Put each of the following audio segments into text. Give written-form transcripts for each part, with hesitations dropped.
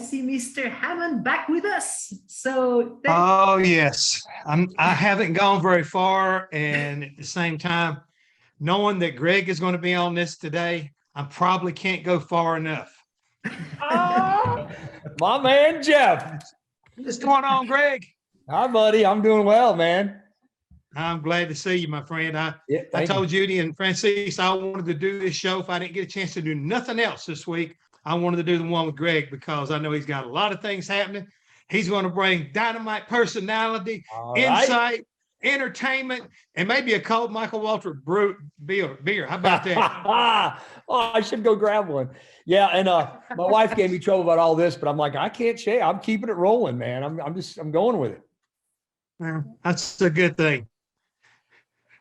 see Mr. Hammond back with us. So oh yes, I haven't gone very far, and at the same time, knowing that Greg is going to be on this today, I probably can't go far enough. My man Jeff. What's going on, Greg? Hi, buddy. I'm doing well, man. I'm glad to see you, my friend. Yeah, I told Judy and Francis I wanted to do this show. If I didn't get a chance to do nothing else this week, I wanted to do the one with Greg because I know he's got a lot of things happening. He's going to bring dynamite personality, insight, entertainment, and maybe a cold Michael Waltrip beer. How about that? Oh, I should go grab one. Yeah, and my wife gave me trouble about all this, but I'm like, I can't share. I'm keeping it rolling, man. I'm going with it. That's a good thing.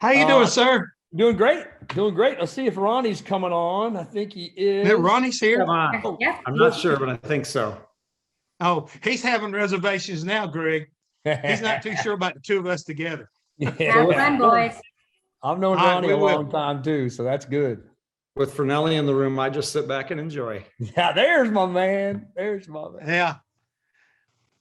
How you doing, sir? Doing great. Doing great. Let's see if Ronnie's coming on. I think he is. Ronnie's here. Yeah. I'm not sure, but I think so. Oh, he's having reservations now, Greg. He's not too sure about the two of us together. Have fun, boys. I've known Ronnie a long time too, so that's good. With Fernelli in the room, I just sit back and enjoy. Yeah, there's my man. There's my man. Yeah.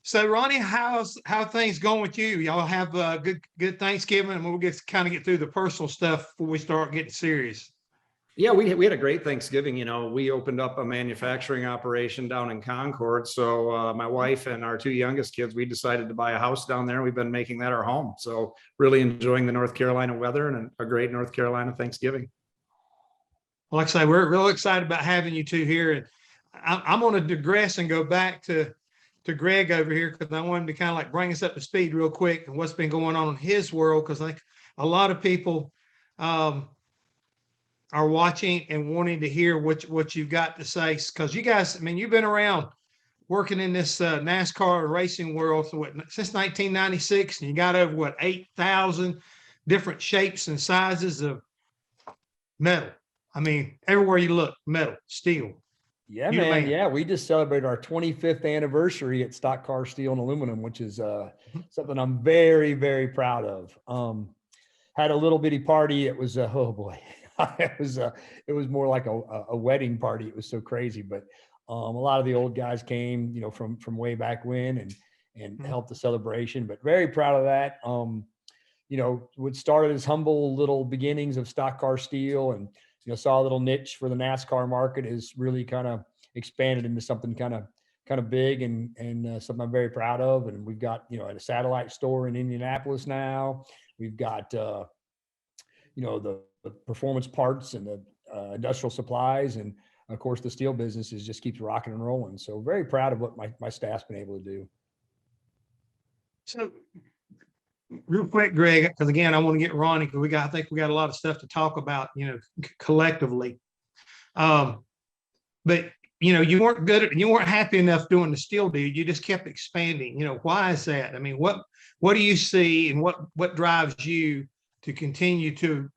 So, Ronnie, how things going with you? Y'all have a good Thanksgiving, and we'll get through the personal stuff before we start getting serious. Yeah, we had a great Thanksgiving. You know, we opened up a manufacturing operation down in Concord. So my wife and our two youngest kids, we decided to buy a house down there. We've been making that our home. So really enjoying the North Carolina weather and a great North Carolina Thanksgiving. Well, like I say, we're real excited about having you two here. And I'm going to digress and go back to Greg over here because I want him to kind of like bring us up to speed real quick and what's been going on in his world, because like a lot of people are watching and wanting to hear what you've got to say, because you guys, I mean, you've been around working in this NASCAR racing world since 1996, and you got over 8,000 different shapes and sizes of metal. I mean, everywhere you look, metal, steel. Yeah, man. Yeah, we just celebrated our 25th anniversary at Stock Car Steel and Aluminum, which is something I'm very, very proud of. Had a little bitty party. It was oh boy, it was more like a wedding party. It was so crazy, but a lot of the old guys came, you know, from way back when and helped the celebration. But very proud of that. You know, what started as humble little beginnings of Stock Car Steel and saw a little niche for the NASCAR market is really kind of expanded into something kind of big and something I'm very proud of. And we've got, a satellite store in Indianapolis now. We've got, the performance parts and the industrial supplies. And of course, the steel business just keeps rocking and rolling. So very proud of what my staff's been able to do. So real quick, Greg, because again, I want to get Ronnie because I think we got a lot of stuff to talk about, collectively. But you weren't happy enough doing the steel deal. You just kept expanding. Why is that? I mean, what do you see, and what drives you to continue to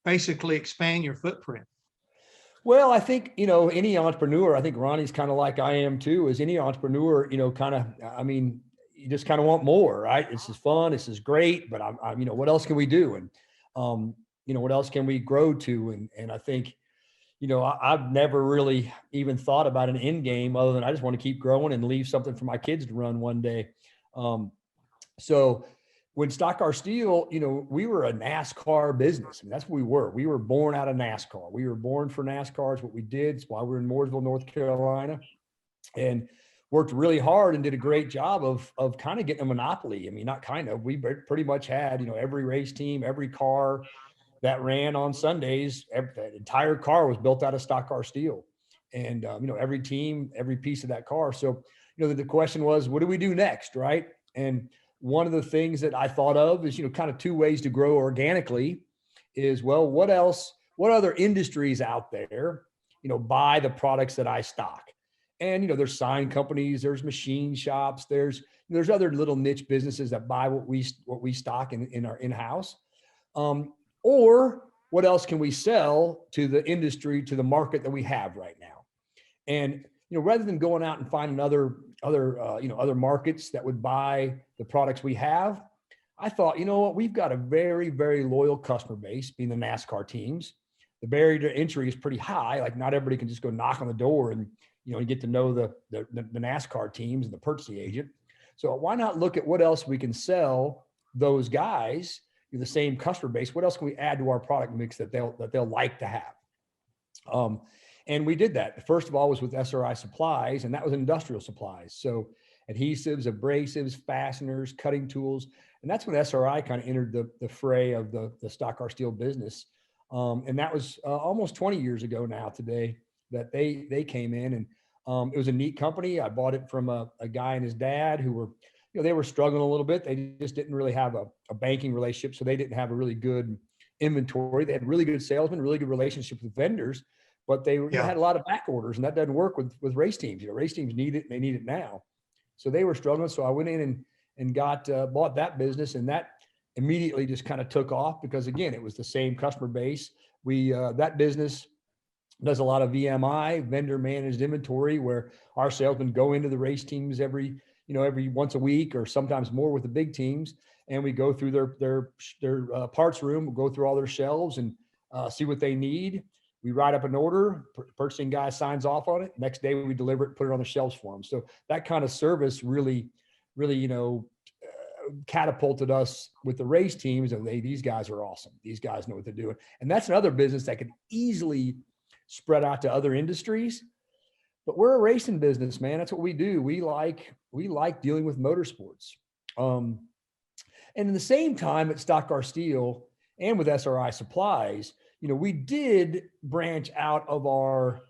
basically expand your footprint? Well, I think, any entrepreneur, I think Ronnie's kind of like I am too, is any entrepreneur, you just kind of want more, right? This is fun. This is great, but I'm what else can we do? And, what else can we grow to? And I think, I've never really even thought about an end game other than I just want to keep growing and leave something for my kids to run one day. So when Stock Car Steel, we were a NASCAR business. I mean, that's what we were. We were born out of NASCAR. We were born for NASCAR is what we did. It's why we're in Mooresville, North Carolina. And worked really hard and did a great job of kind of getting a monopoly. I mean, not kind of, we pretty much had, every race team, every car that ran on Sundays, that entire car was built out of Stock Car Steel. And, every team, every piece of that car. So, the question was, what do we do next? Right. And one of the things that I thought of is, kind of two ways to grow organically is, well, what other industries out there, buy the products that I stock? And, there's sign companies, there's machine shops, there's other little niche businesses that buy what we stock in our in-house. Or what else can we sell to the industry, to the market that we have right now? And, rather than going out and finding other markets that would buy the products we have, I thought, we've got a very, very loyal customer base, being the NASCAR teams. The barrier to entry is pretty high. Like not everybody can just go knock on the door and, you get to know the NASCAR teams and the purchasing agent. So why not look at what else we can sell those guys, the same customer base? What else can we add to our product mix that they'll like to have? And we did that. First of all was with SRI Supplies, and that was industrial supplies. So adhesives, abrasives, fasteners, cutting tools. And that's when SRI kind of entered the fray of the stock car steel business. And that was almost 20 years ago now today that they came in, and it was a neat company. I bought it from a guy and his dad who were, they were struggling a little bit. They just didn't really have a banking relationship. So they didn't have a really good inventory. They had really good salesmen, really good relationships with vendors, but they had a lot of back orders, and that doesn't work with race teams. Race teams need it, and they need it now. So they were struggling. So I went in and bought that business, and that immediately just kind of took off because, again, it was the same customer base. That business does a lot of VMI, vendor managed inventory, where our salesmen go into the race teams every once a week or sometimes more with the big teams. And we go through their parts room, we'll go through all their shelves and see what they need. We write up an order, purchasing guy signs off on it. Next day we deliver it, put it on the shelves for them. So that kind of service really, catapulted us with the race teams. And these guys are awesome. These guys know what they're doing. And that's another business that could easily spread out to other industries. But we're a racing business, man. That's what we do. We like dealing with motorsports. And in the same time at Stock Car Steel and with SRI Supplies, we did branch out of our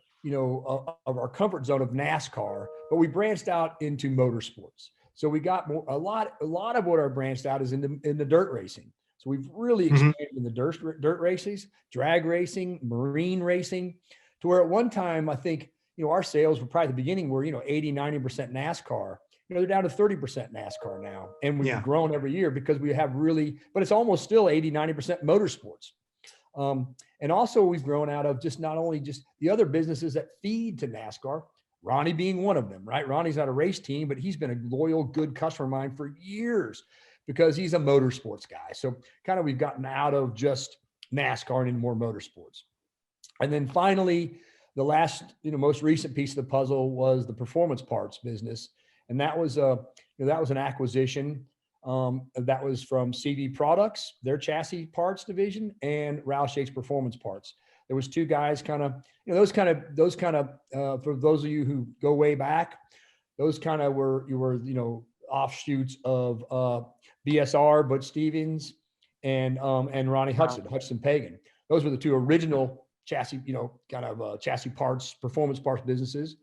comfort zone of NASCAR, but we branched out into motorsports. So we got a lot of what our branched out is in the dirt racing. So we've really expanded in the dirt races, drag racing, marine racing, to where at one time, I think, our sales were probably at the beginning were, 80, 90% NASCAR. They're down to 30% NASCAR now. And we've grown every year because we have but it's almost still 80, 90% motorsports. And also we've grown out of not only the other businesses that feed to NASCAR, Ronnie being one of them, right? Ronnie's not a race team, but he's been a loyal, good customer of mine for years because he's a motorsports guy. So kind of we've gotten out of just NASCAR and into more motorsports. And then finally, the last, most recent piece of the puzzle was the performance parts business. And that was an acquisition that was from CV Products, their chassis parts division, and Roush Yates Performance Parts. There was two guys for those of you who go way back, those kind of were offshoots of BSR, Butch Stevens, and Ronnie Hudson Pagan. Those were the two original chassis, chassis parts, performance parts businesses.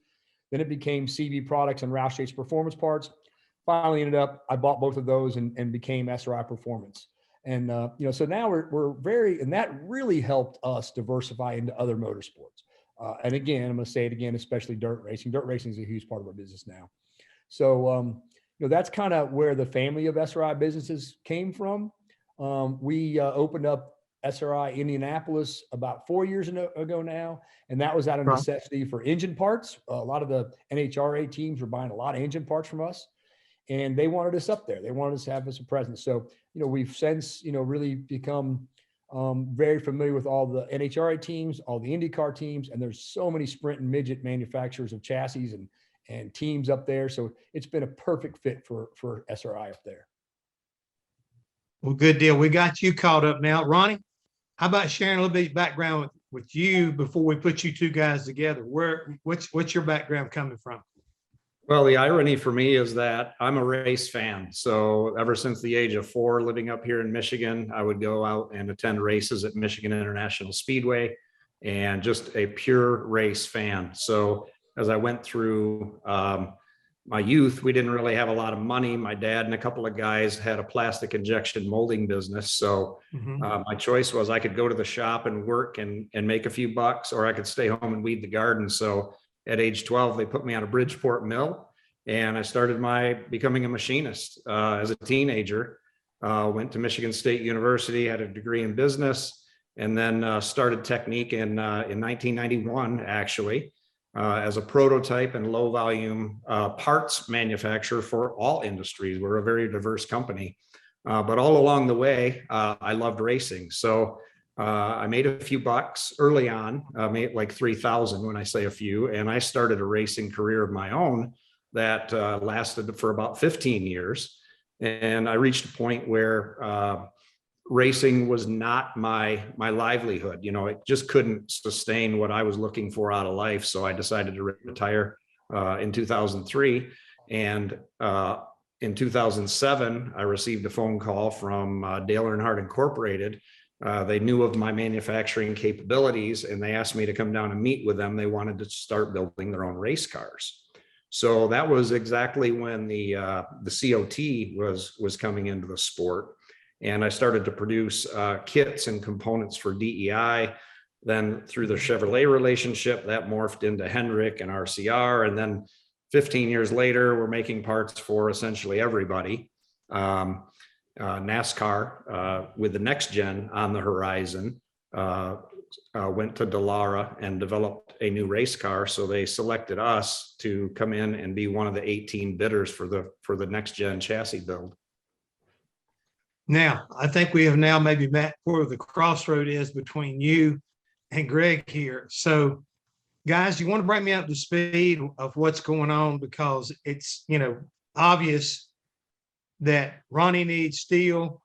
Then it became CV Products and Roush Yates Performance Parts. Finally ended up, I bought both of those and became SRI Performance. And, so now and that really helped us diversify into other motorsports. And again, I'm going to say it again, especially dirt racing. Dirt racing is a huge part of our business now. So, that's kind of where the family of SRI businesses came from. We opened up SRI Indianapolis about 4 years ago now. And that was out of necessity for engine parts. A lot of the NHRA teams were buying a lot of engine parts from us. And they wanted us up there. They wanted us to have us a presence. So, we've since, really become very familiar with all the NHRA teams, all the IndyCar teams, and there's so many sprint and midget manufacturers of chassis and teams up there. So it's been a perfect fit for SRI up there. Well, good deal. We got you caught up now. Ronnie, how about sharing a little bit of background with you before we put you two guys together? What's your background coming from? Well, the irony for me is that I'm a race fan. So ever since the age of 4, living up here in Michigan, I would go out and attend races at Michigan International Speedway, and just a pure race fan. So as I went through my youth, we didn't really have a lot of money. My dad and a couple of guys had a plastic injection molding business. So my choice was I could go to the shop and work and make a few bucks, or I could stay home and weed the garden. So at age 12, they put me on a Bridgeport mill, and I started becoming a machinist as a teenager. Went to Michigan State University, had a degree in business, and then started Technique in 1991, actually, as a prototype and low volume parts manufacturer for all industries. We're a very diverse company, but all along the way, I loved racing. So I made a few bucks early on, made like 3,000 when I say a few, and I started a racing career of my own that lasted for about 15 years. And I reached a point where racing was not my livelihood. You know, it just couldn't sustain what I was looking for out of life. So I decided to retire in 2003. And in 2007, I received a phone call from Dale Earnhardt Incorporated. They knew of my manufacturing capabilities and they asked me to come down and meet with them. They wanted to start building their own race cars. So that was exactly when the COT was coming into the sport. And I started to produce kits and components for DEI. Then through the Chevrolet relationship, that morphed into Hendrick and RCR. And then 15 years later, we're making parts for essentially everybody. NASCAR with the Next Gen on the horizon, went to Dallara and developed a new race car. So they selected us to come in and be one of the 18 bidders for the Next Gen chassis build. Now, I think we have now maybe met where the crossroad is between you and Greg here. So guys, you want to bring me up to speed of what's going on, because it's, you know, obvious that Ronnie needs steel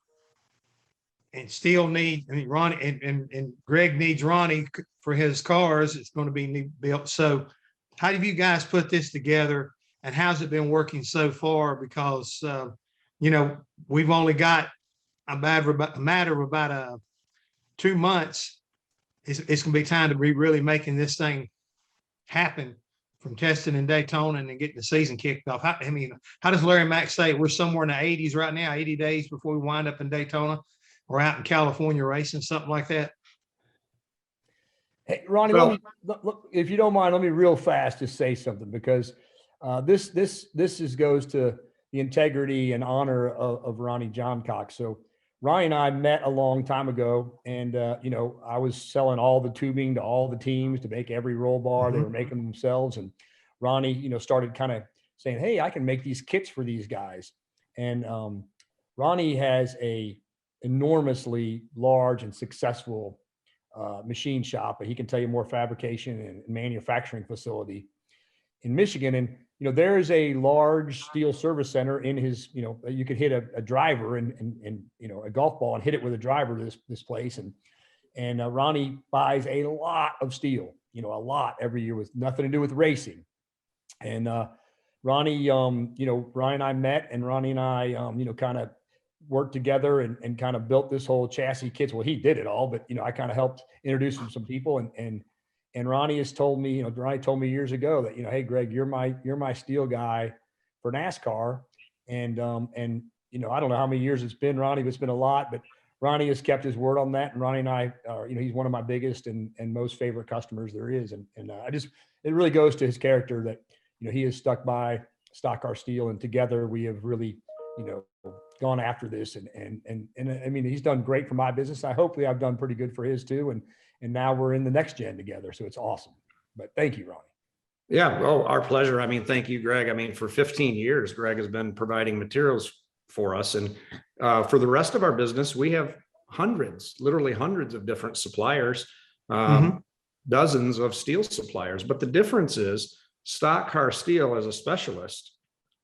and steel needs, I mean, Ronnie and Greg needs Ronnie for his cars. It's going to be built. So how have you guys put this together and how's it been working so far? Because, you know, we've only got a matter of about 2 months. It's going to be time to be really making this thing happen, from testing in Daytona and then getting the season kicked off. I mean, how does Larry Mack say we're somewhere in the 80s right now, 80 days before we wind up in Daytona or out in California racing, something like that? Hey, Ronnie, look, if you don't mind, let me real fast just say something, because this goes to the integrity and honor of Ronnie Johncock. So Ronnie and I met a long time ago, and you know, I was selling all the tubing to all the teams to make every roll bar. They were making them themselves, and Ronnie, you know, started kind of saying, "Hey, I can make these kits for these guys." And Ronnie has a enormously large and successful machine shop, but he can tell you more fabrication and manufacturing facility in Michigan. And you know, there is a large steel service center in his, you know, you could hit a driver and you know, a golf ball and hit it with a driver to this place. And Ronnie buys a lot of steel, you know, a lot every year with nothing to do with racing. And Ronnie, you know, Ryan and I met, and Ronnie and I, you know, kind of worked together and kind of built this whole chassis kits. Well, he did it all, but, you know, I kind of helped introduce him to some people, and Ronnie has told me, you know, Ronnie told me years ago that, you know, hey, Greg, you're my steel guy for NASCAR. And, you know, I don't know how many years it's been, Ronnie, but it's been a lot, but Ronnie has kept his word on that. And Ronnie and I are, you know, he's one of my biggest and most favorite customers there is. And it really goes to his character that, you know, he has stuck by Stock Car Steel, and together we have really, you know, gone after this. And I mean, he's done great for my business. Hopefully I've done pretty good for his too. And now we're in the Next Gen together. So it's awesome. But thank you, Ronnie. Yeah, well, our pleasure. I mean, thank you, Greg. I mean, for 15 years, Greg has been providing materials for us. And for the rest of our business, we have literally hundreds of different suppliers, dozens of steel suppliers. But the difference is Stock Car Steel, as a specialist,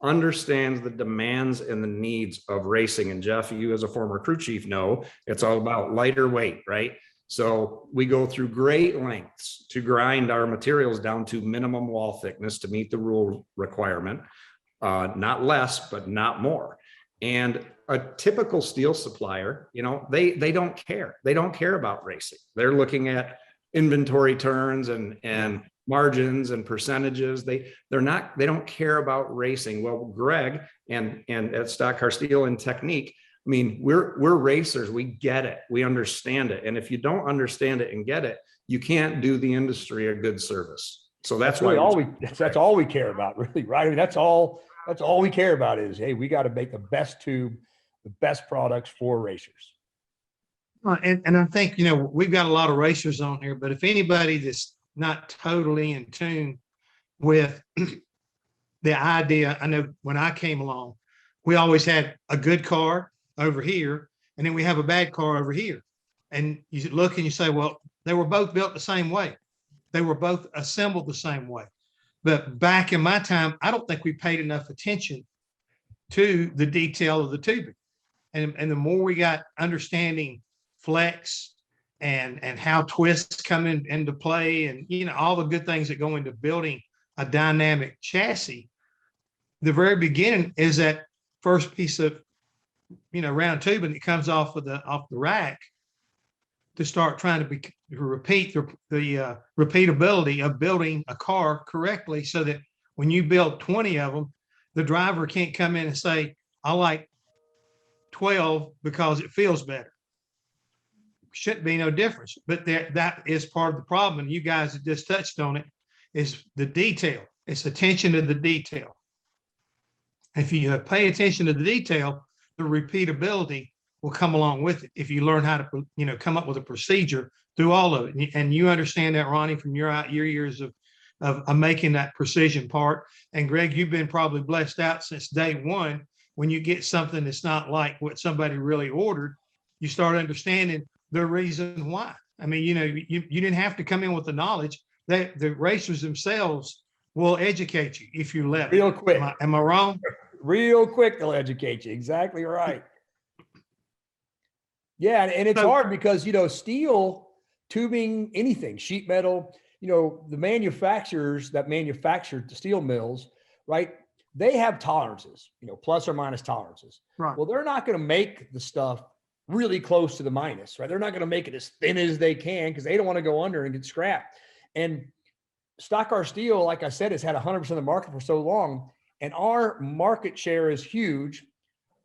understands the demands and the needs of racing. And Jeff, you as a former crew chief know it's all about lighter weight, right? So we go through great lengths to grind our materials down to minimum wall thickness to meet the rule requirement, not less, but not more. And a typical steel supplier, you know, they don't care. They don't care about racing. They're looking at inventory turns and margins and percentages. They don't care about racing. Well, Greg and at Stock Car Steel and Technique, I mean, we're racers. We get it. We understand it. And if you don't understand it and get it, you can't do the industry a good service. So that's really why that's all we care about, really, right? I mean, that's all we care about is, hey, we got to make the best tube, the best products for racers. And I think, you know, we've got a lot of racers on here, but if anybody that's not totally in tune with the idea, I know when I came along, we always had a good car over here, and then we have a bad car over here. and you look and you say, well, they were both built the same way. They were both assembled the same way. But back in my time, I don't think we paid enough attention to the detail of the tubing. And the more we got understanding flex and how twists come into play, and all the good things that go into building a dynamic chassis, the very beginning is that first piece of round tubing that comes off the rack, to start trying to repeat the repeatability of building a car correctly, so that when you build 20 of them, the driver can't come in and say, I like 12 because it feels better. Shouldn't be no difference. But that is part of the problem. And you guys have just touched on it, is the detail. It's attention to the detail. If you pay attention to the detail, the repeatability will come along with it. If you learn how to, come up with a procedure through all of it, and you understand that, Ronnie, from your years of making that precision part. And Greg, you've been probably blessed out since day one. When you get something that's not like what somebody really ordered, you start understanding the reason why. I mean, you didn't have to come in with the knowledge. That the racers themselves will educate you if you let Real them. quick. Am I wrong? Real quick, they'll educate you. Exactly right. Yeah, and it's hard because, steel, tubing, anything, sheet metal, the manufacturers that manufacture the steel mills, right? They have tolerances, plus or minus tolerances. Right. Well, they're not going to make the stuff really close to the minus, right? They're not going to make it as thin as they can because they don't want to go under and get scrapped. And stock car steel, like I said, has had 100% of the market for so long, and our market share is huge.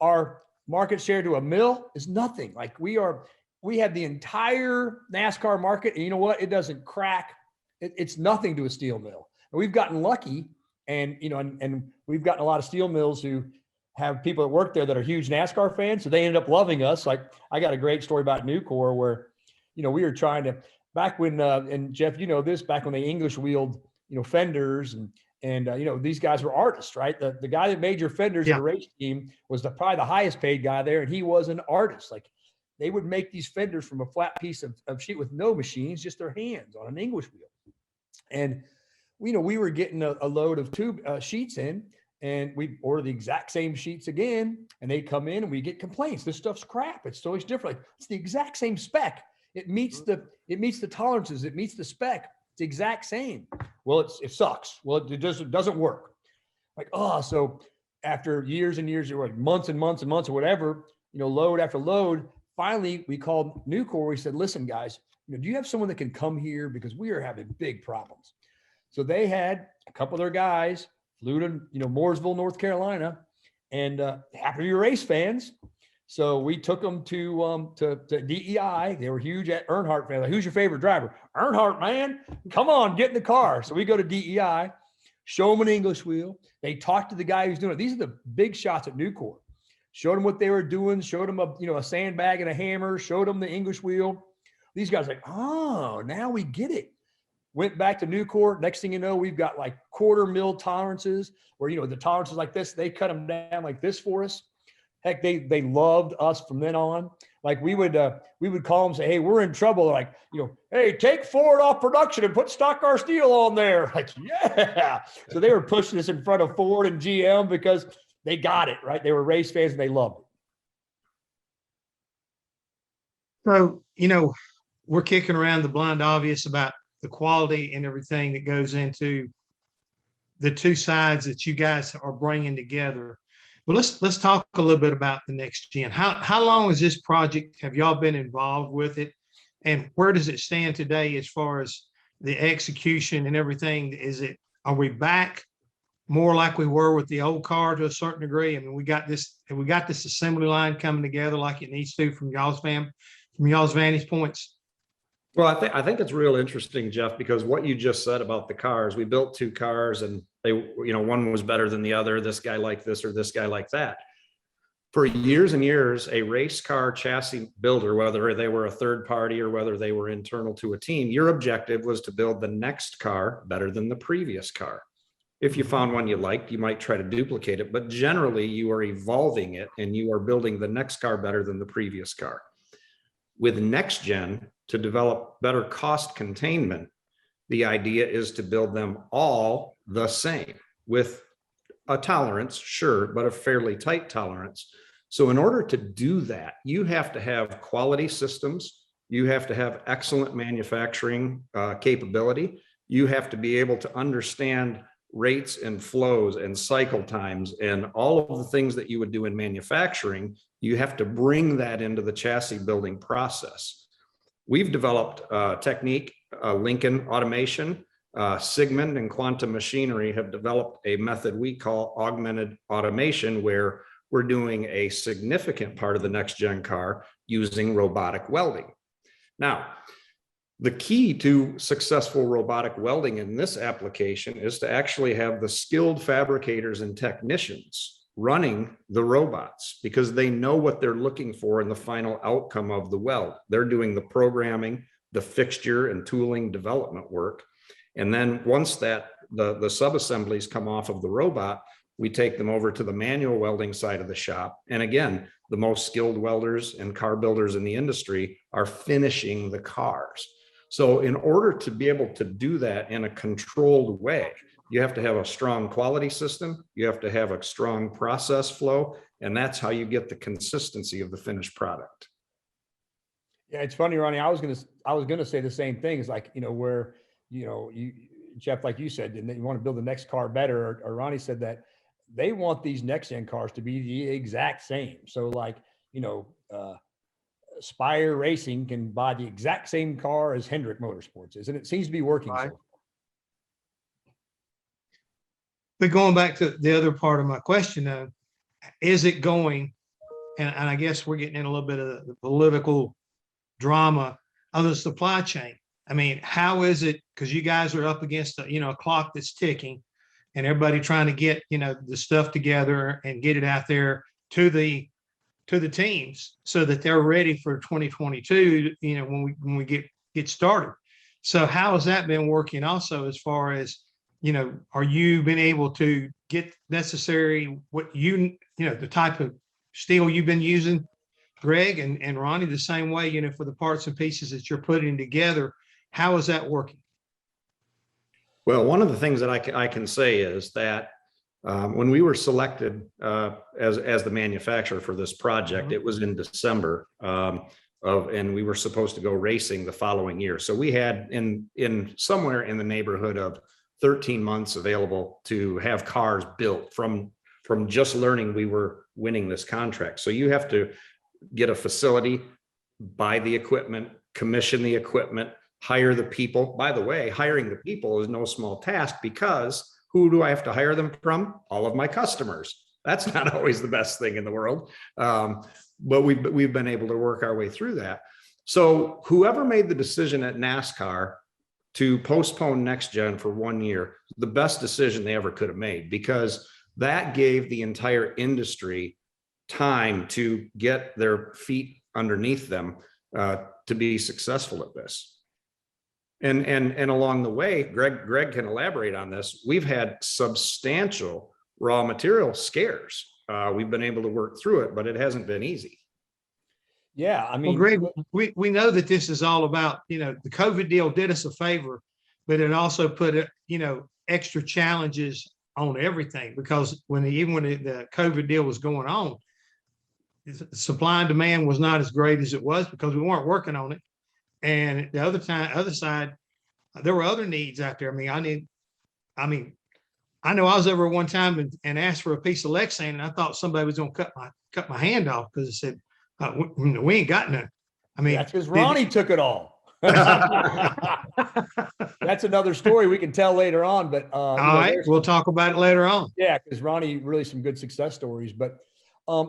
Our market share to a mill is nothing. Like we have the entire NASCAR market, and you know what? It doesn't crack. It's nothing to a steel mill. And we've gotten lucky, and and we've gotten a lot of steel mills who have people that work there that are huge NASCAR fans, so they ended up loving us. Like I got a great story about Nucor where, we were trying to, back when, and Jeff, this, back when they English wheeled, fenders and these guys were artists, right? The guy that made your fenders in the race team was probably the highest paid guy there. And he was an artist. Like they would make these fenders from a flat piece of sheet with no machines, just their hands on an English wheel. And, we were getting a load of tube sheets in, and we order the exact same sheets again, and they come in and we get complaints. This stuff's crap. It's always different. Like, it's the exact same spec. It meets the tolerances. It meets the spec. It's the exact same. Well, it sucks. Well, it doesn't work. Like, so after years and years, like months and months and months or whatever, load after load, finally we called Nucor. We said, listen, guys, do you have someone that can come here? Because we are having big problems. So they had a couple of their guys flew to, Mooresville, North Carolina, and happened to be race fans. So we took them to DEI. They were huge at Earnhardt fans. Like, who's your favorite driver? Earnhardt, man. Come on, get in the car. So we go to DEI, show them an English wheel. They talk to the guy who's doing it. These are the big shots at Nucor. Showed them what they were doing. Showed them a sandbag and a hammer. Showed them the English wheel. These guys are like, oh, now we get it. Went back to Nucor. Next thing you know, we've got like 1/4 mil tolerances where, the tolerances like this, they cut them down like this for us. Heck, they loved us from then on. Like we would call them and say, hey, we're in trouble. They're like, hey, take Ford off production and put stock car steel on there. Like, yeah. So they were pushing us in front of Ford and GM because they got it, right? They were race fans and they loved it. So, we're kicking around the blind obvious about the quality and everything that goes into the two sides that you guys are bringing together. Well, let's talk a little bit about the Next Gen. How long is this project? Have y'all been involved with it? And where does it stand today as far as the execution and everything? Are we back more like we were with the old car to a certain degree? I mean, we got this assembly line coming together like it needs to from y'all's vantage points. Well, I think it's real interesting, Jeff, because what you just said about the cars, we built 2 cars and they, one was better than the other. This guy like this or this guy like that. For years and years, a race car chassis builder, whether they were a third party or whether they were internal to a team, your objective was to build the next car better than the previous car. If you found one you liked, you might try to duplicate it, but generally you are evolving it and you are building the next car better than the previous car. With Next Gen, to develop better cost containment, the idea is to build them all the same with a tolerance, sure, but a fairly tight tolerance. So in order to do that, you have to have quality systems. You have to have excellent manufacturing capability. You have to be able to understand rates and flows and cycle times and all of the things that you would do in manufacturing. You have to bring that into the chassis building process. We've developed a technique, Lincoln Automation, Sigmund and Quantum Machinery have developed a method we call augmented automation, where we're doing a significant part of the next gen car using robotic welding. Now, the key to successful robotic welding in this application is to actually have the skilled fabricators and technicians running the robots, because they know what they're looking for in the final outcome of the weld. They're doing the programming, the fixture and tooling development work. And then once that the sub-assemblies come off of the robot, we take them over to the manual welding side of the shop. And again, the most skilled welders and car builders in the industry are finishing the cars. So in order to be able to do that in a controlled way, you have to have a strong quality system. You have to have a strong process flow. And that's how you get the consistency of the finished product. Yeah, it's funny, Ronnie. I was gonna say the same thing. It's like, where, you, Jeff, like you said, and you want to build the next car better, or Ronnie said that they want these next gen cars to be the exact same. So like, Spire Racing can buy the exact same car as Hendrick Motorsports is, and it seems to be working. Right. So. But going back to the other part of my question, though, is it going, and I guess we're getting in a little bit of the political drama of the supply chain. I mean, how is it? Because you guys are up against a clock that's ticking, and everybody trying to get the stuff together and get it out there to the teams so that they're ready for 2022. When we get started. So how has that been working? Also, as far as are you been able to get necessary what the type of steel you've been using, Greg and Ronnie, the same way, for the parts and pieces that you're putting together? How is that working? Well, one of the things that I can say is that when we were selected as the manufacturer for this project, it was in December and we were supposed to go racing the following year. So we had in somewhere in the neighborhood of 13 months available to have cars built from just learning we were winning this contract. So you have to get a facility, buy the equipment, commission the equipment, hire the people. By the way, hiring the people is no small task, because who do I have to hire them from? All of my customers. That's not always the best thing in the world. But we've been able to work our way through that. So whoever made the decision at NASCAR to postpone Next Gen for 1 year, the best decision they ever could have made, because that gave the entire industry time to get their feet underneath them to be successful at this. And along the way, Greg can elaborate on this. We've had substantial raw material scares. We've been able to work through it, but it hasn't been easy. Yeah, I mean, Greg, we know that this is all about, the COVID deal did us a favor, but it also put, extra challenges on everything, because even when the COVID deal was going on, supply and demand was not as great as it was because we weren't working on it. And the other side, there were other needs out there. I know I was over one time and asked for a piece of Lexan, and I thought somebody was going to cut my hand off because it said, we ain't got none. That's because Ronnie took it all. That's another story we can tell later on, but all right, we'll talk about it later on. Yeah, because Ronnie really some good success stories. But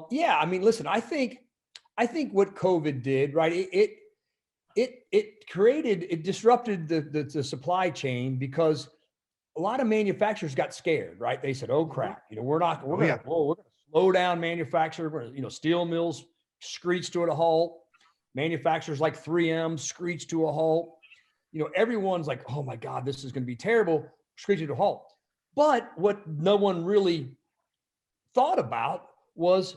yeah, listen, I think what COVID did, right? It disrupted the supply chain, because a lot of manufacturers got scared, right? They said, "Oh crap, we're going to slow down manufacturing. Steel mills screeched to a halt. Manufacturers like 3M screeched to a halt. Everyone's like, oh my God, this is going to be terrible, screeching to a halt." But what no one really thought about was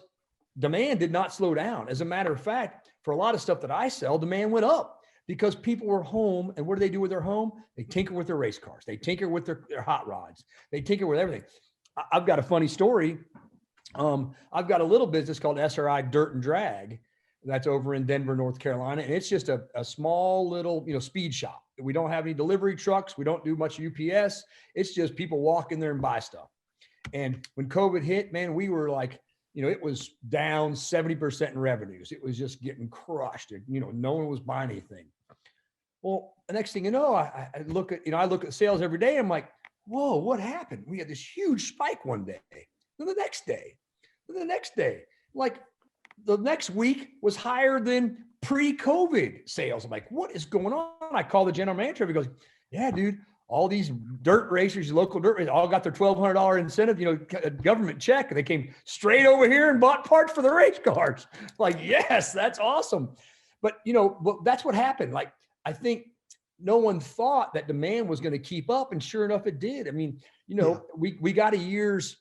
demand did not slow down. As a matter of fact, for a lot of stuff that I sell, demand went up because people were home. And what do they do with their home? They tinker with their race cars. They tinker with their hot rods. They tinker with everything. I've got a funny story. I've got a little business called SRI Dirt and Drag that's over in Denver, North Carolina. And it's just a small little, speed shop. We don't have any delivery trucks. We don't do much UPS. It's just people walk in there and buy stuff. And when COVID hit, man, we were like, it was down 70% in revenues. It was just getting crushed. No one was buying anything. Well, the next thing you know, I look at sales every day. I'm like, whoa, what happened? We had this huge spike one day. Then the next day, like the next week was higher than pre-COVID sales. I'm like, what is going on? I call the general manager. He goes, yeah, dude, all these dirt racers, local dirt racers, all got their $1,200 incentive, government check. And they came straight over here and bought parts for the race cars. Like, yes, that's awesome. But, that's what happened. Like, I think no one thought that demand was going to keep up. And sure enough, it did. I mean, we got a year's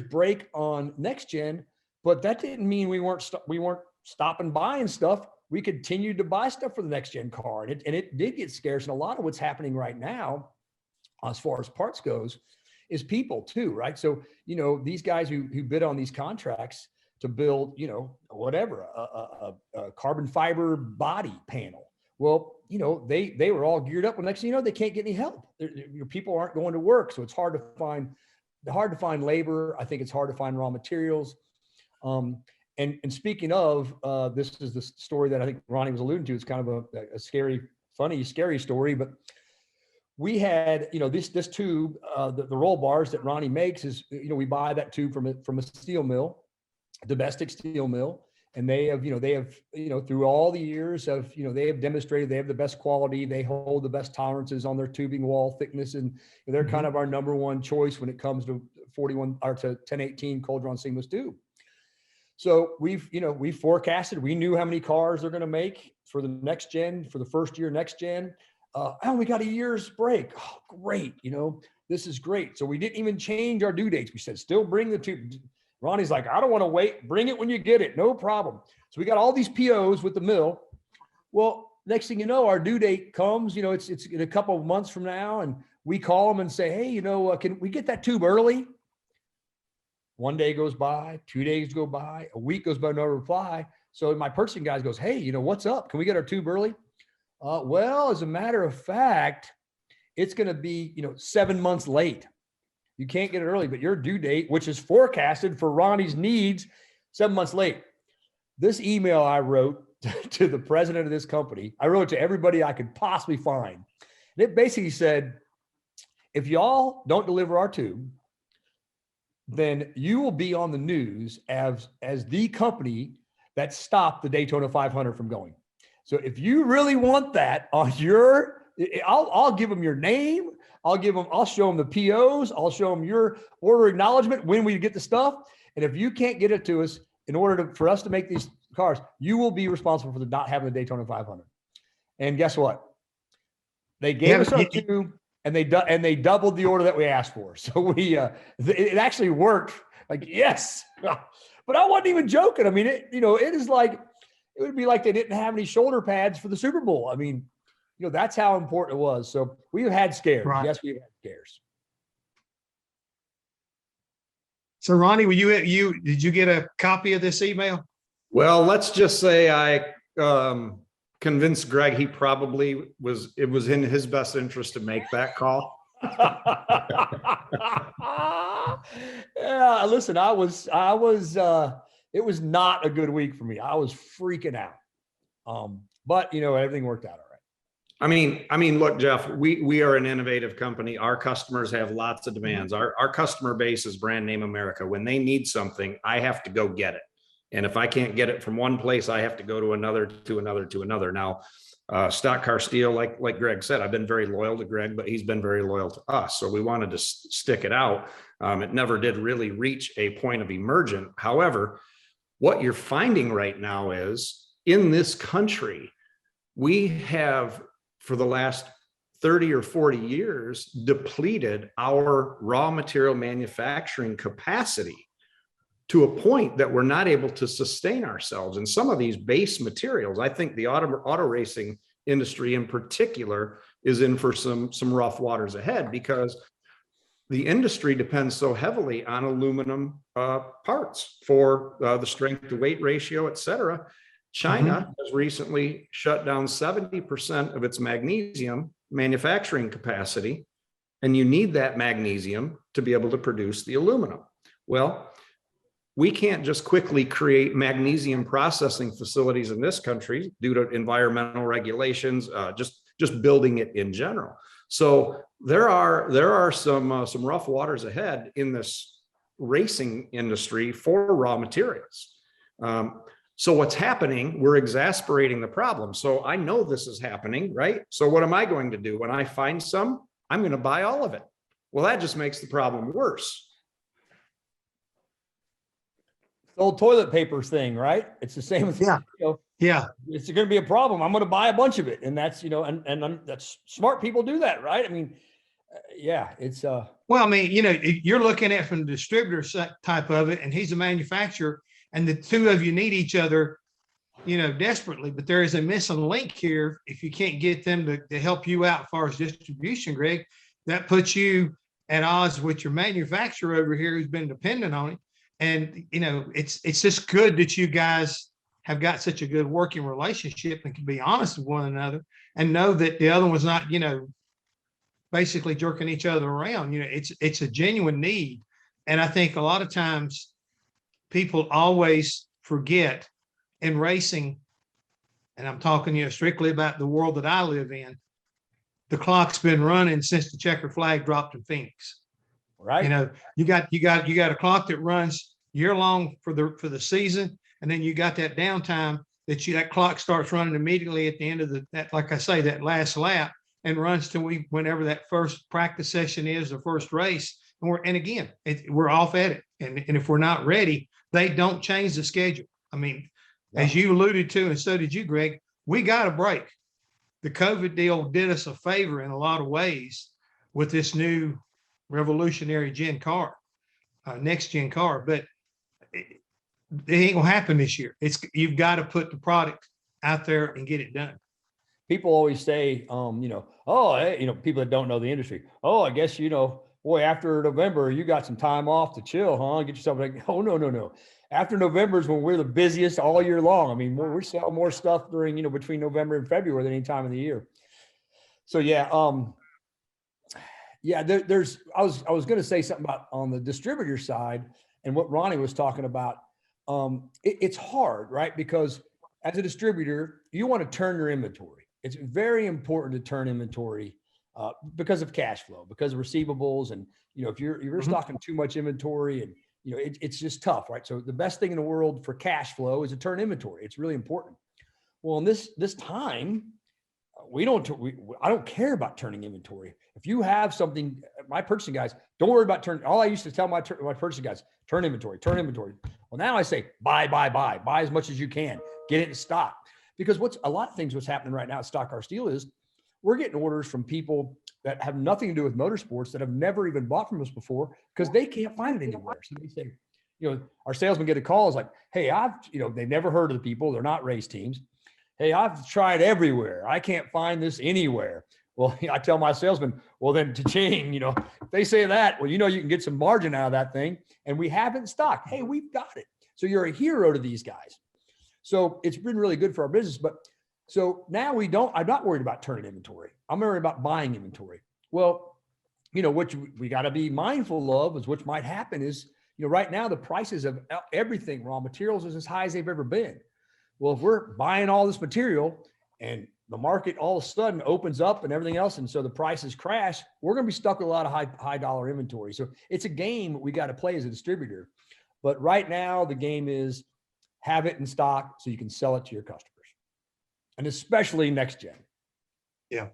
break on Next Gen, but that didn't mean we weren't stopping buying stuff. We continued to buy stuff for the Next Gen car. And it did get scarce. And a lot of what's happening right now, as far as parts goes, is people too, right? So, these guys who bid on these contracts to build, whatever, a carbon fiber body panel. Well, they were all geared up. Well, next thing you know, they can't get any help. Your people aren't going to work. So it's hard to find labor. I think it's hard to find raw materials. And speaking of, this is the story that I think Ronnie was alluding to. It's kind of a scary story, but we had, this tube, the roll bars that Ronnie makes is, we buy that tube from a steel mill, domestic steel mill. And they have, through all the years of, they have demonstrated they have the best quality. They hold the best tolerances on their tubing wall thickness. And they're kind of our number one choice when it comes to 41 or to 1018 cold drawn seamless tube. So we forecasted, we knew how many cars they're going to make for the Next Gen, for the first year Next Gen. We got a year's break. Oh, great. This is great. So we didn't even change our due dates. We said, still bring the tube. Ronnie's like, I don't want to wait. Bring it when you get it. No problem. So we got all these POs with the mill. Well, next thing you know, our due date comes, it's in a couple of months from now. And we call them and say, hey, can we get that tube early? One day goes by, 2 days go by, a week goes by, no reply. So my purchasing guy goes, hey, what's up? Can we get our tube early? Well, as a matter of fact, it's going to be, 7 months late. You can't get it early, but your due date, which is forecasted for Ronnie's needs, 7 months late. This email I wrote to the president of this company, I wrote to everybody I could possibly find. And it basically said, if y'all don't deliver our tube, then you will be on the news as the company that stopped the Daytona 500 from going. So if you really want that on I'll give them your name. I'll show them the POs. I'll show them your order acknowledgement when we get the stuff. And if you can't get it to us in order for us to make these cars, you will be responsible for not having the Daytona 500. And guess what? They gave us our tube and they doubled the order that we asked for. So it actually worked. Like, yes, but I wasn't even joking. I mean, it is like, it would be like they didn't have any shoulder pads for the Super Bowl. I mean, that's how important it was. So we've had scares. Right. Yes, we've had scares. So Ronnie, did you get a copy of this email? Well, let's just say I convinced Greg it was in his best interest to make that call. Yeah, listen, it was not a good week for me. I was freaking out. But everything worked out all right. I mean, look, Jeff, we are an innovative company. Our customers have lots of demands. Our customer base is brand name America. When they need something, I have to go get it. And if I can't get it from one place, I have to go to another. Now, Stock Car Steel, like Greg said, I've been very loyal to Greg, but he's been very loyal to us. So we wanted to stick it out. It never did really reach a point of emergent. However, what you're finding right now is in this country, we have, for the last 30 or 40 years, depleted our raw material manufacturing capacity. to a point that we're not able to sustain ourselves. And some of these base materials, I think the auto racing industry in particular is in for some rough waters ahead, because the industry depends so heavily on aluminum parts for the strength to weight ratio, et cetera. China has recently shut down 70% of its magnesium manufacturing capacity, and you need that magnesium to be able to produce the aluminum. Well, we can't just quickly create magnesium processing facilities in this country due to environmental regulations, just building it in general. So there are some rough waters ahead in this racing industry for raw materials. So what's happening, we're exasperating the problem. So I know this is happening, right? So what am I going to do? When I find some, I'm going to buy all of it. Well, that just makes the problem worse. The old toilet paper thing, right? It's the same with, Yeah. It's going to be a problem. I'm going to buy a bunch of it. And that's, that's smart people do that, right? I mean, it's well, I mean, you're looking at from the distributor type of it, and he's a manufacturer, and the two of you need each other, desperately, but there is a missing link here. If you can't get them to help you out as far as distribution, Greg, that puts you at odds with your manufacturer over here who's been dependent on it. And, it's just good that you guys have got such a good working relationship and can be honest with one another and know that the other one's not, basically jerking each other around. It's a genuine need. And I think a lot of times people always forget in racing, and I'm talking, strictly about the world that I live in, the clock's been running since the checker flag dropped in Phoenix. right. You got a clock that runs year long for the season, and then you got that downtime that clock starts running immediately at the end of that, like I say, that last lap, and runs till whenever that first practice session is, the first race. And again, we're off at it. And if we're not ready, they don't change the schedule. I mean, as you alluded to, and so did you, Greg, we got a break. The COVID deal did us a favor in a lot of ways with this new revolutionary car, next gen car, but it ain't gonna happen this year. You've got to put the product out there and get it done. People always say, people that don't know the industry, I guess, boy, after November, you got some time off to chill, huh? Get yourself like, oh, no. After November is when we're the busiest all year long. I mean, we sell more stuff during, between November and February than any time of the year. So I was going to say something about on the distributor side and what Ronnie was talking about. It's hard, right? Because as a distributor, you want to turn your inventory. It's very important to turn inventory because of cash flow, because of receivables. And, if you're stocking too much inventory and, it's just tough, right? So the best thing in the world for cash flow is to turn inventory. It's really important. Well, in this time, I don't care about turning inventory. If you have something, my purchasing guys, don't worry about turning. All I used to tell my purchasing guys, turn inventory. Well, now I say, buy as much as you can, get it in stock. Because what's happening right now at Stock Car Steel is we're getting orders from people that have nothing to do with motorsports, that have never even bought from us before, because they can't find it anywhere. So they say, our salesmen get a call. It's like, hey, they've never heard of the people. They're not race teams. Hey, I've tried everywhere. I can't find this anywhere. Well, I tell my salesman, well, then if they say that, well, you can get some margin out of that thing, and we have it in stock. Hey, we've got it. So you're a hero to these guys. So it's been really good for our business. But so now I'm not worried about turning inventory. I'm worried about buying inventory. Well, what we got to be mindful of is what might happen is, right now the prices of everything, raw materials, is as high as they've ever been. Well, if we're buying all this material and the market all of a sudden opens up and everything else, and so the prices crash, we're going to be stuck with a lot of high dollar inventory. So it's a game we got to play as a distributor. But right now the game is have it in stock so you can sell it to your customers, and especially next gen. Yeah.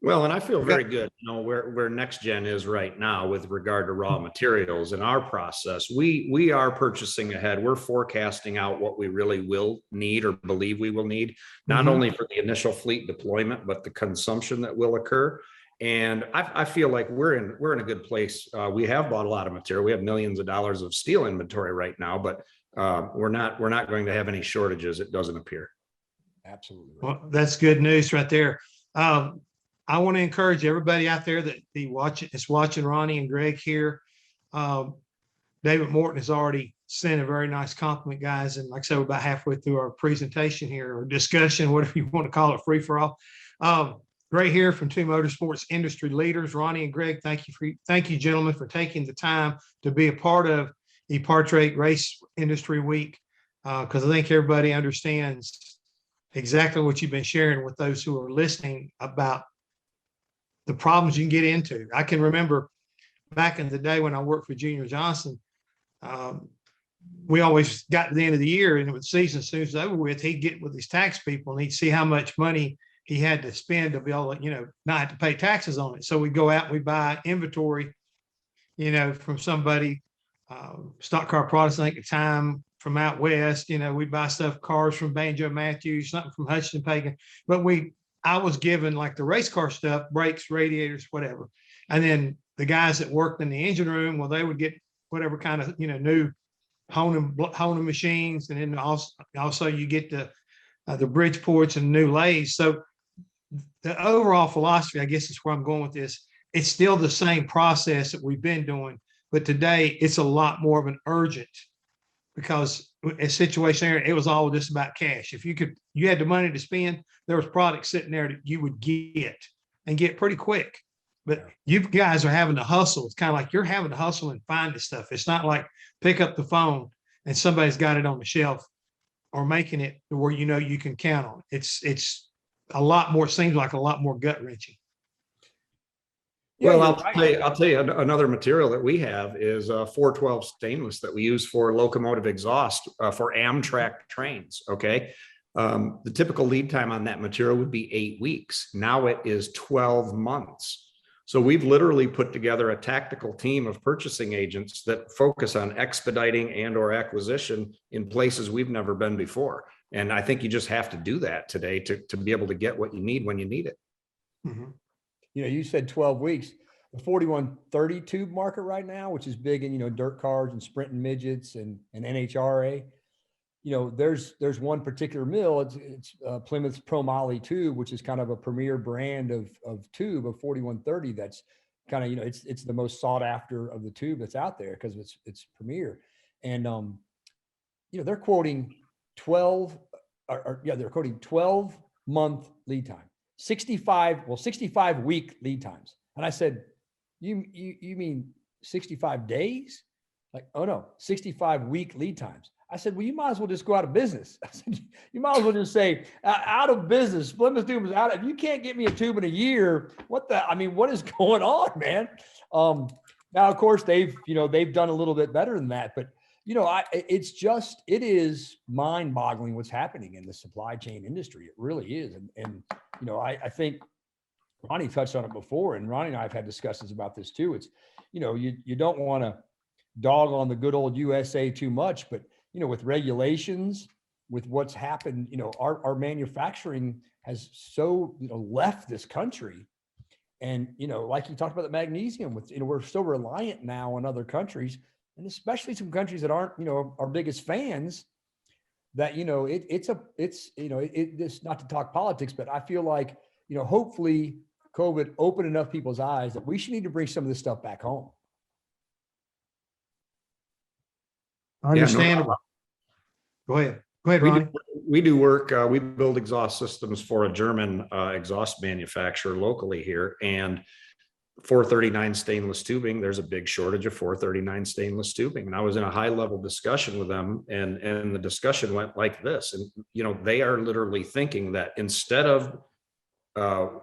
Well, and I feel very good, where Next Gen is right now with regard to raw materials in our process. We are purchasing ahead. We're forecasting out what we really will need or believe we will need, not only for the initial fleet deployment, but the consumption that will occur. And I feel like we're in a good place. We have bought a lot of material. We have millions of dollars of steel inventory right now, but we're not going to have any shortages. It doesn't appear. Absolutely. Well, that's good news right there. I want to encourage everybody out there that is watching Ronnie and Greg here. David Morton has already sent a very nice compliment, guys. And like I said, we're about halfway through our presentation here, or discussion, whatever you want to call it, free for all. Great here from two motorsports industry leaders, Ronnie and Greg. Thank you, gentlemen, for taking the time to be a part of EPARTRADE Race Industry Week, because I think everybody understands exactly what you've been sharing with those who are listening about the problems you can get into. I can remember back in the day when I worked for Junior Johnson, we always got to the end of the year, and with the season as soon as it was over with, he'd get with his tax people and he'd see how much money he had to spend to be able to, not have to pay taxes on it. So we'd go out and we buy inventory, from somebody, Stock Car Products, I think at the time, from out west. We'd buy cars from Banjo Matthews, something from Hutchinson Pagan. But I was given like the race car stuff, brakes, radiators, whatever. And then the guys that worked in the engine room, well, they would get whatever kind of, new honing machines. And then also you get the bridge ports and new lathes. So the overall philosophy, I guess, is where I'm going with this. It's still the same process that we've been doing, but today it's a lot more of an urgent, because a situation there, it was all just about cash. If you had the money to spend, there was products sitting there that you would get pretty quick. But you guys are having to hustle. It's kind of like you're having to hustle and find this stuff. It's not like pick up the phone and somebody's got it on the shelf or making it to where you can count on it. It's a lot more, seems like a lot more gut wrenching. Well, I'll tell you another material that we have is 412 stainless that we use for locomotive exhaust for Amtrak trains. Okay. The typical lead time on that material would be 8 weeks. Now it is 12 months. So we've literally put together a tactical team of purchasing agents that focus on expediting and/or acquisition in places we've never been before. And I think you just have to do that today to be able to get what you need when you need it. Mm-hmm. You said 12 weeks. The 4130 tube market right now, which is big in, dirt cars and sprinting midgets and NHRA. There's one particular mill. It's Plymouth's Pro Moly tube, which is kind of a premier brand of tube of 4130. That's kind of, it's the most sought after of the tube that's out there because it's premier. And, they're quoting 12 they're quoting 12-month lead time, 65 week lead times. And I said, you mean 65 days? Like, oh no, 65 week lead times. I said, well, you might as well just go out of business. I said, you might as well just say out of business. Plymouth Tube is out. If you can't get me a tube in a year, what is going on, man? Now, of course, they've done a little bit better than that, but it is mind boggling what's happening in the supply chain industry. It really is. And I think Ronnie touched on it before, and Ronnie and I have had discussions about this too. It's, you don't want to dog on the good old USA too much, but with regulations, with what's happened, our manufacturing has so, left this country. And, like you talked about the magnesium with, we're so reliant now on other countries, and especially some countries that aren't, our biggest fans, that, it's not to talk politics, but I feel like, hopefully COVID opened enough people's eyes that we should need to bring some of this stuff back home. Understandable. Go ahead, Ronnie. We do work. We build exhaust systems for a German exhaust manufacturer locally here, and 439 stainless tubing. There's a big shortage of 439 stainless tubing, and I was in a high-level discussion with them, and the discussion went like this. And they are literally thinking that instead of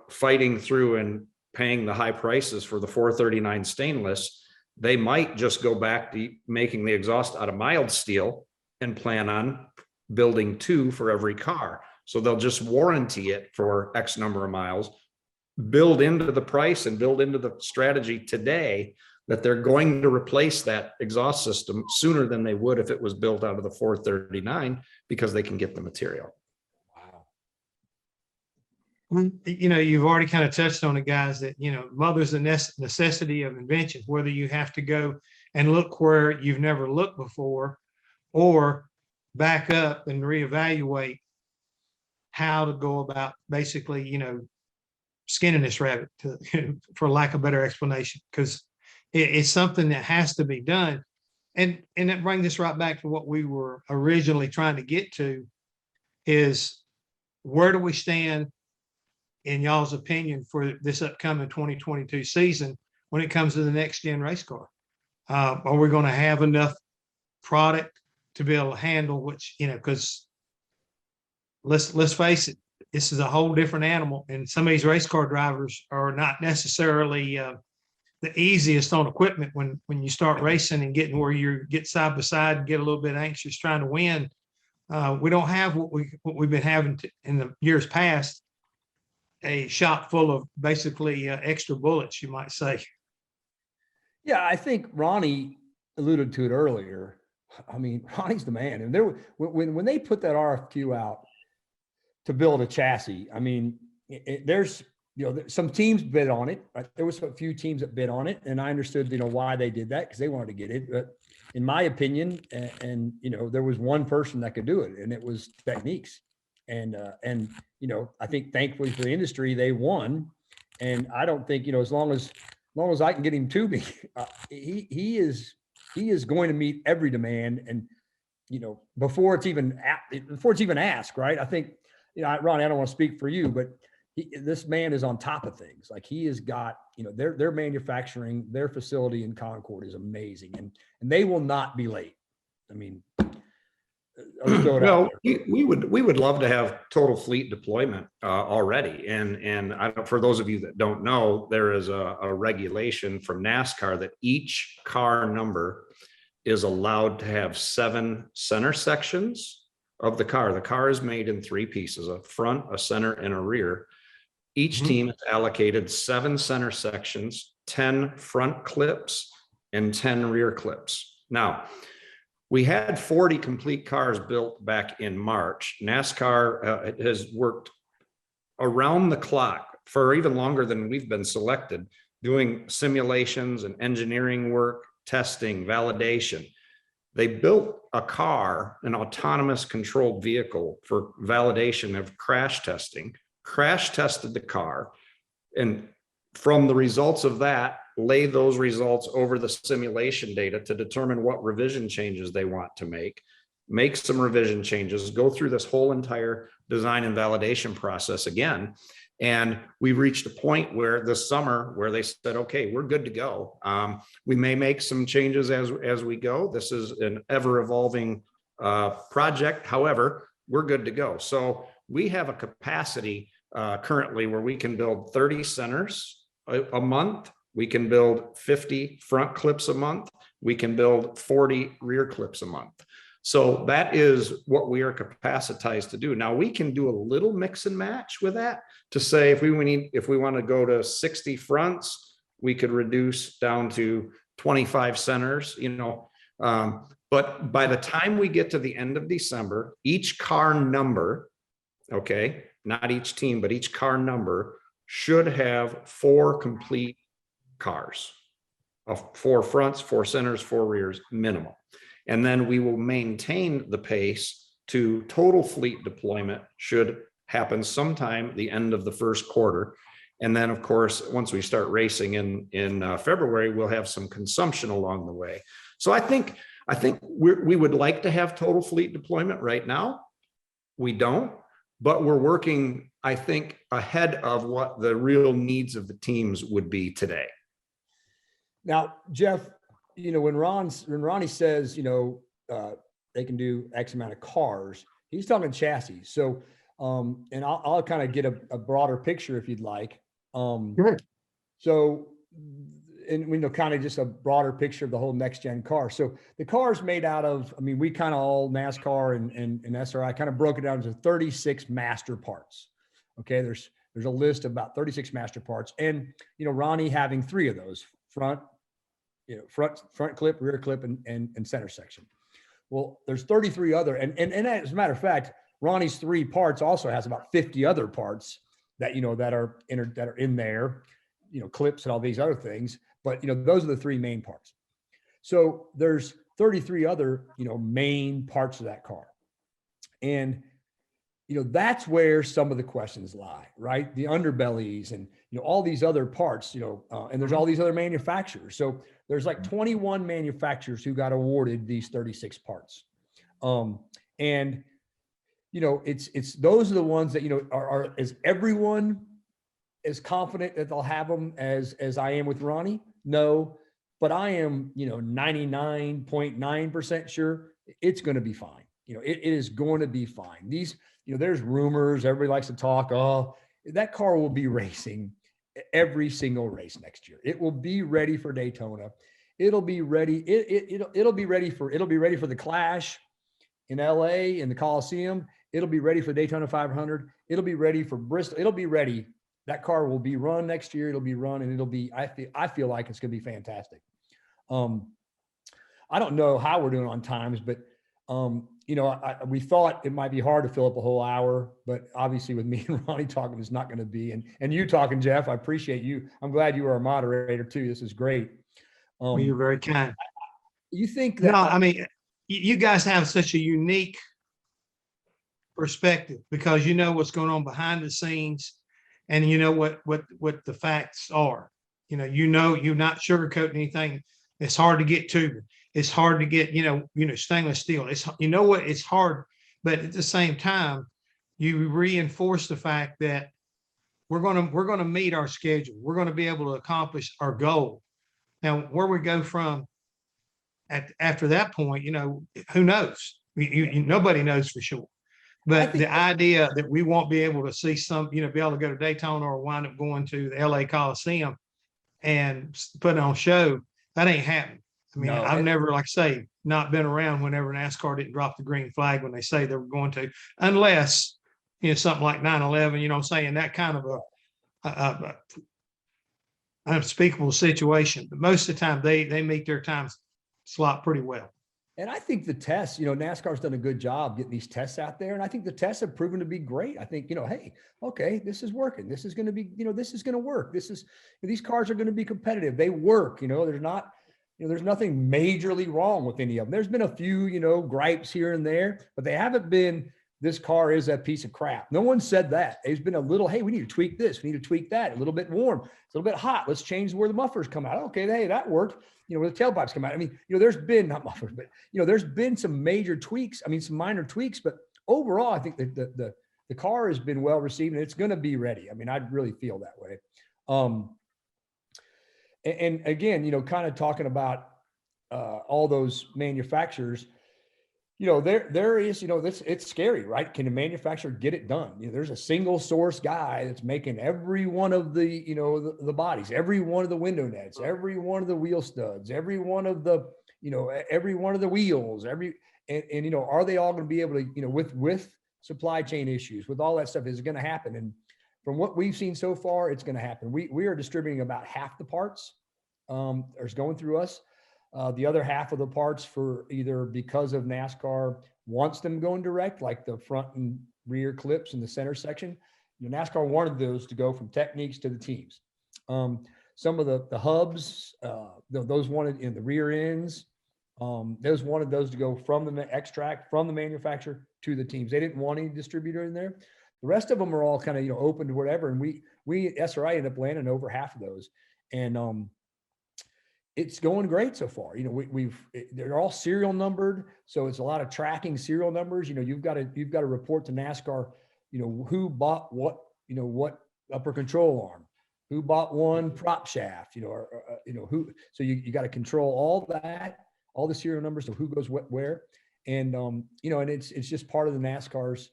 fighting through and paying the high prices for the 439 stainless, they might just go back to making the exhaust out of mild steel and plan on building 2 for every car. So they'll just warranty it for X number of miles, build into the price and build into the strategy today that they're going to replace that exhaust system sooner than they would if it was built out of the 439, because they can get the material. Wow. You know, you've already kind of touched on it, guys, that, you know, mother's the necessity of invention, whether you have to go and look where you've never looked before, or back up and reevaluate how to go about basically, you know, skinning this rabbit, to, for lack of better explanation, because it's something that has to be done. And that brings us right back to what we were originally trying to get to, is where do we stand in y'all's opinion for this upcoming 2022 season when it comes to the next gen race car? Are we going to have enough product to be able to handle, which, you know, because let's face it, this is a whole different animal, and some of these race car drivers are not necessarily the easiest on equipment when you start racing and getting where you get side by side and get a little bit anxious trying to win. We don't have what we've been having in the years past, a shop full of basically extra bullets, you might say. Yeah, I think Ronnie alluded to it earlier. I mean, Ronnie's the man. And there, when they put that RFQ out to build a chassis, I mean, there's, you know, some teams bid on it. Right? There was a few teams that bid on it, and I understood, you know, why they did that, because they wanted to get it. But in my opinion, and you know, there was one person that could do it, and it was Techniques. And you know, I think thankfully for the industry, they won. And I don't think, you know, as long as I can get him to me, he is going to meet every demand. And you know, before it's even asked, right? I think, you know, Ronnie, I don't want to speak for you, but this man is on top of things. Like, he has got, you know, their manufacturing, their facility in Concord is amazing, and they will not be late. I mean, well, we would love to have total fleet deployment already. And for those of you that don't know, there is a regulation from NASCAR that each car number is allowed to have 7 center sections of the car. The car is made in 3 pieces: a front, a center, and a rear. Each team is allocated 7 center sections, 10 front clips, and 10 rear clips. Now, we had 40 complete cars built back in March. NASCAR has worked around the clock for even longer than we've been selected, doing simulations and engineering work, testing, validation. They built a car, an autonomous controlled vehicle, for validation of crash testing, crash tested the car, and from the results of that, lay those results over the simulation data to determine what revision changes they want to make some revision changes, go through this whole entire design and validation process again. And we reached a point where this summer where they said, okay, we're good to go. We may make some changes as we go. This is an ever evolving project. However, we're good to go. So we have a capacity currently where we can build 30 centers a month. We can build 50 front clips a month. We can build 40 rear clips a month. So that is what we are capacitized to do. Now we can do a little mix and match with that to say, if we want to go to 60 fronts, we could reduce down to 25 centers, you know. But by the time we get to the end of December, each car number, okay, not each team, but each car number should have 4 complete cars, of 4 fronts, 4 centers, 4 rears, minimal. And then we will maintain the pace to total fleet deployment should happen sometime the end of the first quarter. And then, of course, once we start racing in February, we'll have some consumption along the way. So I think we would like to have total fleet deployment right now. We don't, but we're working, I think, ahead of what the real needs of the teams would be today. Now, Jeff, you know, when Ronnie says, you know, they can do X amount of cars, he's talking chassis. So, and I'll kind of get a broader picture if you'd like. Sure. So, and we know kind of just a broader picture of the whole next gen car. So the car is made out of, I mean, we kind of all NASCAR and SRI kind of broke it down into 36 master parts. Okay. There's a list of about 36 master parts, and, you know, Ronnie having 3 of those: front clip, rear clip, and center section. Well, there's 33 other, and as a matter of fact, Ronnie's 3 parts also has about 50 other parts that, that are in there, clips and all these other things. But, those are the three main parts. So there's 33 other, main parts of that car. And, that's where some of the questions lie, right? The underbellies and, all these other parts, and there's all these other manufacturers. So there's like 21 manufacturers who got awarded these 36 parts. And, it's those are the ones that, is everyone as confident that they'll have them as I am with Ronnie? No, but I am, 99.9% sure it's going to be fine. It is going to be fine. These, there's rumors, everybody likes to talk. Oh, that car will be racing every single race next year. It will be ready for Daytona. It'll be ready. It'll be ready for the Clash in LA in the Coliseum. It'll be ready for Daytona 500. It'll be ready for Bristol. It'll be ready. That car will be run next year. It'll be run, and it'll be, I feel like it's going to be fantastic. I don't know how we're doing on times, but we thought it might be hard to fill up a whole hour, but obviously with me and Ronnie talking, it's not going to be. And you talking, Jeff, I appreciate you. I'm glad you are a moderator too. This is great. Well, you're very kind. You think that? No, I mean, you guys have such a unique perspective because you know what's going on behind the scenes, and you know what the facts are. You're not sugarcoating anything. It's hard to get to. It's hard to get, stainless steel. It's hard, but at the same time, you reinforce the fact that we're going to meet our schedule. We're going to be able to accomplish our goal. Now, where we go from after that point, who knows? Nobody knows for sure. But the idea that we won't be able to see be able to go to Daytona or wind up going to the LA Coliseum and put on show, that ain't happening. I mean, I've never, like I say, not been around whenever NASCAR didn't drop the green flag when they say they were going to, unless, something like 9/11, saying that kind of a unspeakable situation. But most of the time they meet their time slot pretty well. And I think the tests, NASCAR's done a good job getting these tests out there. And I think the tests have proven to be great. I think, hey, okay, this is working. This is going to be, this is going to work. These cars are going to be competitive. They work, there's nothing majorly wrong with any of them. There's been a few, gripes here and there, but they haven't been, this car is a piece of crap. No one said that. It's been a little, hey, we need to tweak this. We need to tweak that. A little bit warm. It's a little bit hot. Let's change where the mufflers come out. Okay, hey, that worked. Where the tailpipes come out. I mean, there's been, not mufflers, but, there's been some major tweaks. I mean, some minor tweaks, but overall, I think that the car has been well received and it's going to be ready. I mean, I really feel that way. And again, kind of talking about all those manufacturers, there is, it's scary, right? Can a manufacturer get it done? There's a single source guy that's making every one of the, the bodies, every one of the window nets, every one of the wheel studs, every one of the, every one of the wheels, and are they all going to be able to, with supply chain issues, with all that stuff, is it going to happen? And from what we've seen so far, it's going to happen. We are distributing about half the parts, is going through us. The other half of the parts, for either because of NASCAR wants them going direct, like the front and rear clips in the center section. NASCAR wanted those to go from techniques to the teams. Some of the hubs, those wanted in the rear ends, those wanted those to go from the extract, from the manufacturer to the teams. They didn't want any distributor in there. The rest of them are all kind of, open to whatever. And we SRI ended up landing over half of those. And, it's going great so far. They're all serial numbered. So it's a lot of tracking serial numbers. You've got to report to NASCAR, who bought what, what upper control arm, who bought one prop shaft, who, so you got to control all that, all the serial numbers of who goes where. And, and it's just part of the NASCAR's.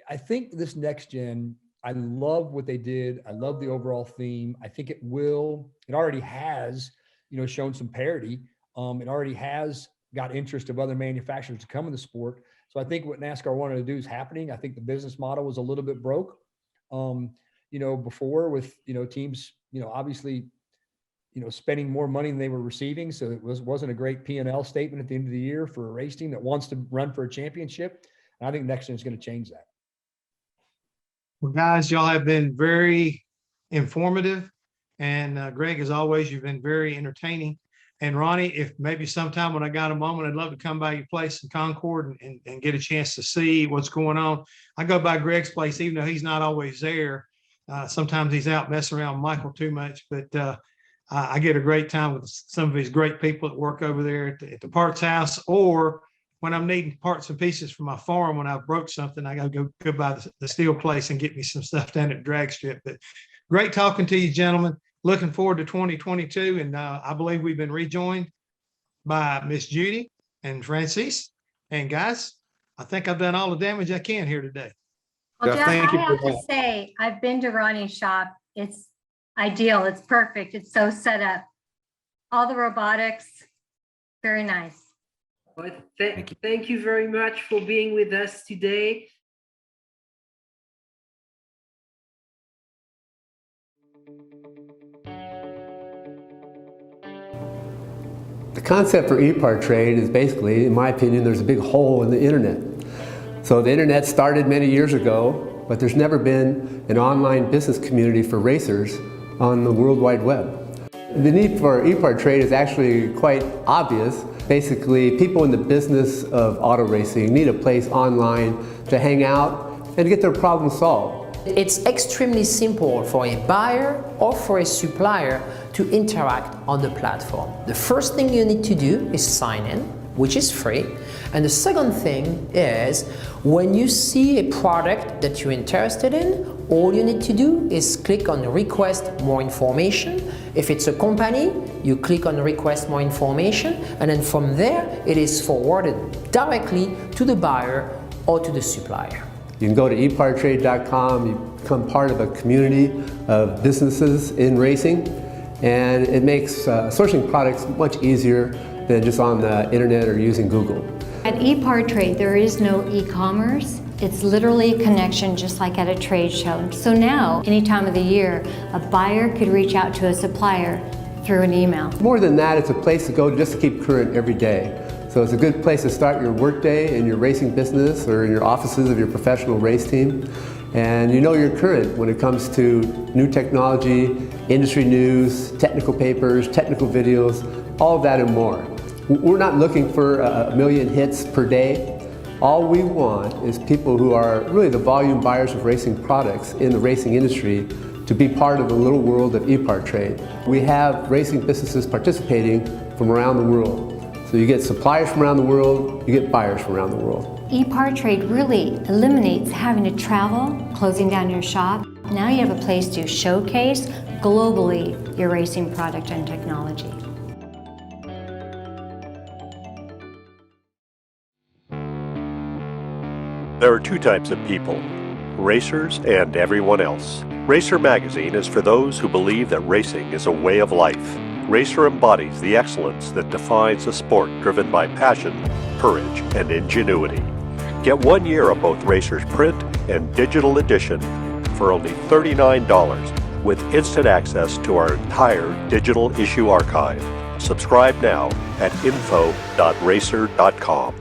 I think this next gen, I love what they did. I love the overall theme. I think it already has, shown some parity. It already has got interest of other manufacturers to come in the sport. So I think what NASCAR wanted to do is happening. I think the business model was a little bit broke, before with, teams, obviously, spending more money than they were receiving. So it wasn't a great P&L statement at the end of the year for a race team that wants to run for a championship. And I think Next Gen is going to change that. Well, guys, y'all have been very informative. And Greg, as always, you've been very entertaining. And Ronnie, if maybe sometime when I got a moment, I'd love to come by your place in Concord and get a chance to see what's going on. I go by Greg's place, even though he's not always there. Sometimes he's out messing around with Michael too much, but I get a great time with some of these great people that work over there at the parts house, or when I'm needing parts and pieces for my farm, when I broke something, I got to go by the steel place and get me some stuff down at drag strip. But great talking to you, gentlemen. Looking forward to 2022. And I believe we've been rejoined by Miss Judy and Francis. And guys, I think I've done all the damage I can here today. Well, Jeff, Jeff, thank you I for have to that. say, I've been to Ronnie's shop. It's ideal. It's perfect. It's so set up. All the robotics, very nice. Well, thank you very much for being with us today. The concept for EPARTRADE is basically, in my opinion, there's a big hole in the internet. So the internet started many years ago, but there's never been an online business community for racers on the World Wide Web. The need for EPARTRADE is actually quite obvious. Basically, people in the business of auto racing need a place online to hang out and get their problems solved. It's extremely simple for a buyer or for a supplier to interact on the platform. The first thing you need to do is sign in, which is free. And the second thing is, when you see a product that you're interested in, all you need to do is click on request more information. If it's a company, you click on request more information, and then from there, it is forwarded directly to the buyer or to the supplier. You can go to epartrade.com, you become part of a community of businesses in racing, and it makes sourcing products much easier than just on the internet or using Google. At EPARTRADE, there is no e-commerce. It's literally a connection just like at a trade show. So now, any time of the year, a buyer could reach out to a supplier through an email. More than that, it's a place to go just to keep current every day. So it's a good place to start your workday in your racing business or in your offices of your professional race team. And you know you're current when it comes to new technology, industry news, technical papers, technical videos, all of that and more. We're not looking for a million hits per day. All we want is people who are really the volume buyers of racing products in the racing industry to be part of the little world of EPARTRADE. We have racing businesses participating from around the world. So you get suppliers from around the world, you get buyers from around the world. EPARTRADE really eliminates having to travel, closing down your shop. Now you have a place to showcase globally your racing product and technology. There are two types of people, racers and everyone else. Racer Magazine is for those who believe that racing is a way of life. Racer embodies the excellence that defines a sport driven by passion, courage, and ingenuity. Get 1 year of both Racer's print and digital edition for only $39 with instant access to our entire digital issue archive. Subscribe now at info.racer.com.